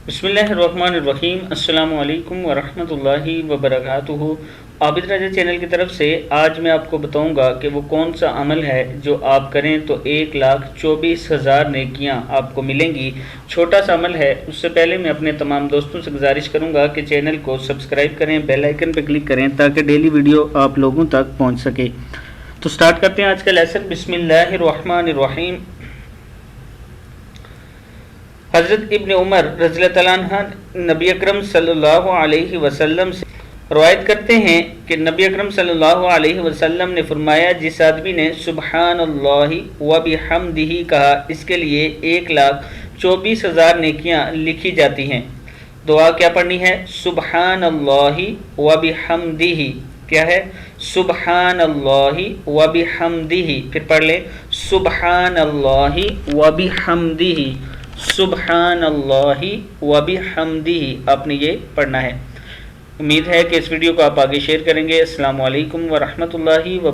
بسم اللہ الرحمن الرحیم۔ السلام علیکم ورحمۃ اللہ وبرکاتہ۔ عابد راجہ چینل کی طرف سے آج میں آپ کو بتاؤں گا کہ وہ کون سا عمل ہے جو آپ کریں تو 1,24,000 نیکیاں آپ کو ملیں گی۔ چھوٹا سا عمل ہے، اس سے پہلے میں اپنے تمام دوستوں سے گزارش کروں گا کہ چینل کو سبسکرائب کریں، بیل آئیکن پہ کلک کریں تاکہ ڈیلی ویڈیو آپ لوگوں تک پہنچ سکے۔ تو سٹارٹ کرتے ہیں آج کا لیسن۔ بسم اللہ الرحمن الرحیم۔ حضرت ابن عمر رضی اللہ تعالیٰ عنہ نبی اکرم صلی اللہ علیہ وسلم سے روایت کرتے ہیں کہ نبی اکرم صلی اللہ علیہ وسلم نے فرمایا، جس آدمی نے سبحان اللہ و بحمدہ کہا، اس کے لیے 1,24,000 نیکیاں لکھی جاتی ہیں۔ دعا کیا پڑھنی ہے؟ سبحان اللہ و بحمدہ۔ کیا ہے؟ سبحان اللہ و بحمدہ۔ پھر پڑھ لیں سبحان اللہ و بحمدہ، سبحان اللہ و بحمدہ۔ آپ نے یہ پڑھنا ہے۔ امید ہے کہ اس ویڈیو کو آپ آگے شیئر کریں گے۔ السلام علیکم ورحمۃ اللہ وبرکاتہ۔